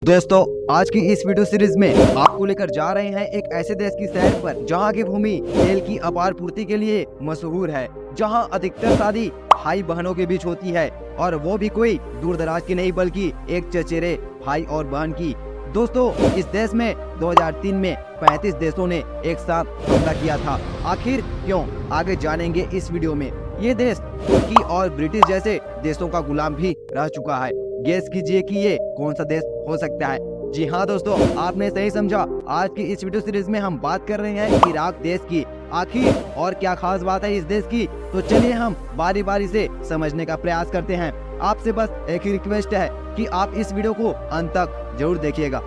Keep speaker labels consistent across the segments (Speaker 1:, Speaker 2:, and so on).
Speaker 1: दोस्तों, आज की इस वीडियो सीरीज में आपको लेकर जा रहे हैं एक ऐसे देश की सैर पर जहां की भूमि तेल की अपार पूर्ति के लिए मशहूर है, जहां अधिकतर शादी भाई बहनों के बीच होती है और वो भी कोई दूर दराज की नहीं बल्कि एक चचेरे भाई और बहन की। दोस्तों, इस देश में 2003 में 35 देशों ने एक साथ हमला किया था। आखिर क्यों, आगे जानेंगे इस वीडियो में। ये देश तुर्की और ब्रिटिश जैसे देशों का गुलाम भी रह चुका है। गेस कीजिए कि ये कौन सा देश हो सकता है। जी हाँ दोस्तों, आपने सही समझा। आज की इस वीडियो सीरीज में हम बात कर रहे हैं इराक देश की। आखिर और क्या खास बात है इस देश की, तो चलिए हम बारी बारी से समझने का प्रयास करते हैं। आपसे बस एक ही रिक्वेस्ट है कि आप इस वीडियो को अंत तक जरूर देखिएगा।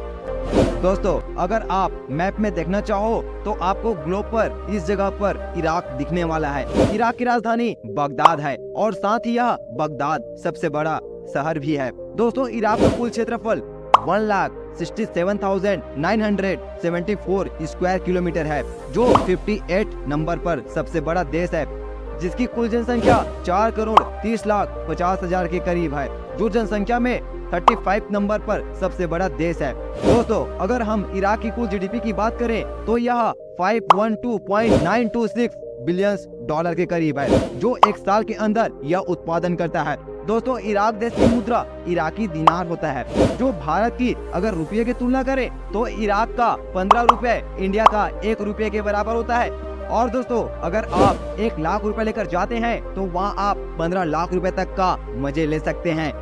Speaker 1: दोस्तों, अगर आप मैप में देखना चाहो तो आपको ग्लोब पर इस जगह पर इराक दिखने वाला है। इराक की राजधानी बगदाद है और साथ ही यह बगदाद सबसे बड़ा शहर भी है। दोस्तों, इराक का कुल क्षेत्रफल 1,67,974 स्क्वायर किलोमीटर है, जो 58 नंबर पर सबसे बड़ा देश है, जिसकी कुल जनसंख्या 4,30,50,000 के करीब है, जो जनसंख्या में 35 नंबर पर सबसे बड़ा देश है। दोस्तों, अगर हम इराक की कुल जीडीपी की बात करें तो यह 512.926 बिलियन डॉलर के करीब है, जो एक साल के अंदर यह उत्पादन करता है। दोस्तों, इराक देश की मुद्रा इराकी दिनार होता है, जो भारत की अगर रुपये की तुलना करें तो इराक का 15 रुपए इंडिया का 1 रुपये के बराबर होता है। और दोस्तों, अगर आप 1 लाख रुपए लेकर जाते हैं तो वहाँ आप 15 लाख रुपए तक का मजे ले सकते हैं।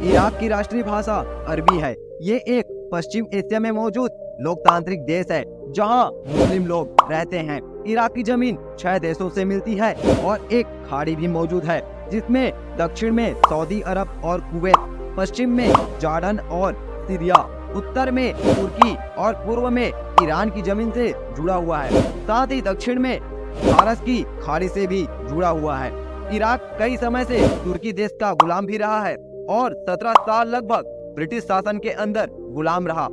Speaker 1: इराक की राष्ट्रीय भाषा अरबी है। ये एक पश्चिम एशिया में मौजूद लोकतांत्रिक देश है, जहां मुस्लिम लोग रहते हैं। इराक की जमीन 6 देशों से मिलती है और एक खाड़ी भी मौजूद है, जिसमें दक्षिण में सऊदी अरब और कुवैत, पश्चिम में जॉर्डन और सीरिया, उत्तर में तुर्की और पूर्व में ईरान की जमीन से जुड़ा हुआ है। साथ ही दक्षिण में फारस की खाड़ी से भी जुड़ा हुआ है। इराक कई समय से तुर्की देश का गुलाम भी रहा है और 17 साल लगभग ब्रिटिश शासन के अंदर गुलाम रहा।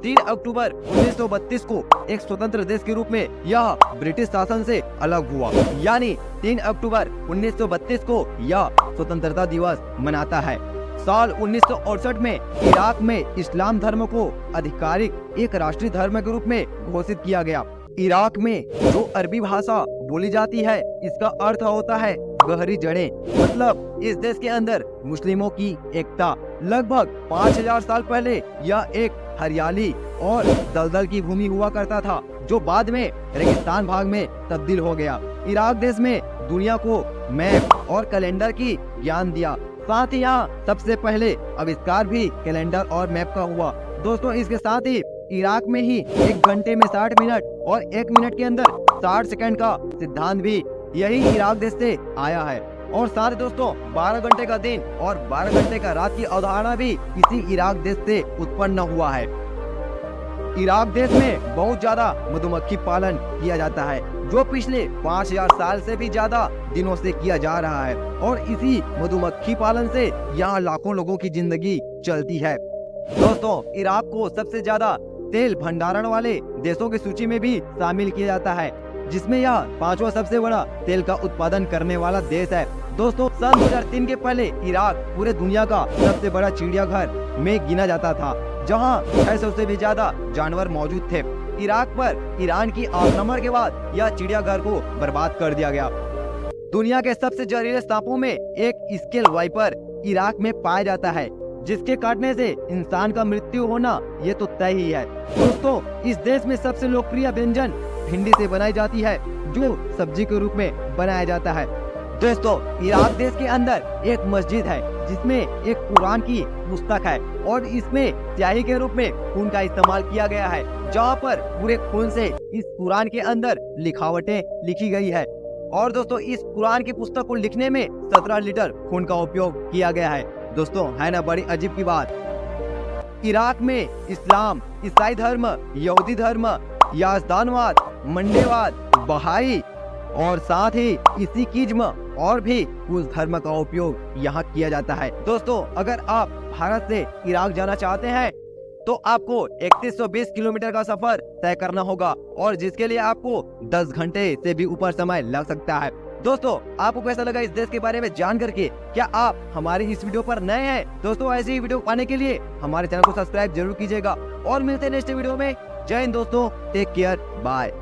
Speaker 1: 3 अक्टूबर 1932 को एक स्वतंत्र देश के रूप में यह ब्रिटिश शासन से अलग हुआ, यानी 3 अक्टूबर 1932 को यह स्वतंत्रता दिवस मनाता है। साल 1968 में इराक में इस्लाम धर्म को आधिकारिक एक राष्ट्रीय धर्म के रूप में घोषित किया गया। इराक में जो अरबी भाषा बोली जाती है, इसका अर्थ होता है गहरी जड़ें, मतलब इस देश के अंदर मुस्लिमों की एकता। लगभग 5000 साल पहले यह एक हरियाली और दलदल की भूमि हुआ करता था, जो बाद में रेगिस्तान भाग में तब्दील हो गया। इराक देश में दुनिया को मैप और कैलेंडर की ज्ञान दिया। साथ ही यहाँ सबसे पहले आविष्कार भी कैलेंडर और मैप का हुआ। दोस्तों, इसके साथ ही इराक में ही 1 घंटे में 60 मिनट और 1 मिनट के अंदर 60 सेकंड का सिद्धांत भी यही इराक देश से आया है। और साथ ही दोस्तों, 12 घंटे का दिन और 12 घंटे का रात की अवधारणा भी इसी इराक देश से उत्पन्न हुआ है। इराक देश में बहुत ज्यादा मधुमक्खी पालन किया जाता है, जो पिछले 5000 साल से भी ज्यादा दिनों से किया जा रहा है, और इसी मधुमक्खी पालन से यहाँ लाखों लोगों की जिंदगी चलती है। दोस्तों, इराक को सबसे ज्यादा तेल भंडारण वाले देशों की सूची में भी शामिल किया जाता है, जिसमें यह 5वां सबसे बड़ा तेल का उत्पादन करने वाला देश है। दोस्तों, सन 2003 के पहले इराक पूरे दुनिया का सबसे बड़ा चिड़ियाघर में गिना जाता था, जहां 600 से भी ज्यादा जानवर मौजूद थे। इराक पर ईरान की आक्रमण के बाद यह चिड़ियाघर को बर्बाद कर दिया गया। दुनिया के सबसे जहरीले सांपों में एक स्केल वाइपर इराक में पाया जाता है, जिसके काटने से इंसान का मृत्यु होना ये तो तय ही है। दोस्तों, इस देश में सबसे लोकप्रिय व्यंजन भिंडी से बनाई जाती है, जो सब्जी के रूप में बनाया जाता है। दोस्तों, इराक देश के अंदर एक मस्जिद है, जिसमें एक कुरान की पुस्तक है और इसमें स्याही के रूप में खून का इस्तेमाल किया गया है, जहाँ पर पूरे खून से इस कुरान के अंदर लिखावटें लिखी गई है। और दोस्तों, इस कुरान की पुस्तक को लिखने में 17 लीटर खून का उपयोग किया गया है। दोस्तों, है ना बड़ी अजीब की बात। इराक में इस्लाम, ईसाई धर्म, यहूदी धर्म, याजदानवाद, मंडेवाद, बहाई और साथ ही सिखिज्म और भी कुछ धर्म का उपयोग यहाँ किया जाता है। दोस्तों, अगर आप भारत से इराक जाना चाहते हैं तो आपको 3120 किलोमीटर का सफर तय करना होगा, और जिसके लिए आपको 10 घंटे से भी ऊपर समय लग सकता है। दोस्तों आपको कैसा लगा इस देश के बारे में जान करके? क्या आप हमारी इस वीडियो पर नए हैं? दोस्तों ऐसी ही वीडियो पाने के लिए हमारे चैनल को सब्सक्राइब जरूर कीजिएगा और मिलते हैं नेक्स्ट वीडियो में। जय हिंद दोस्तों, टेक केयर, बाय।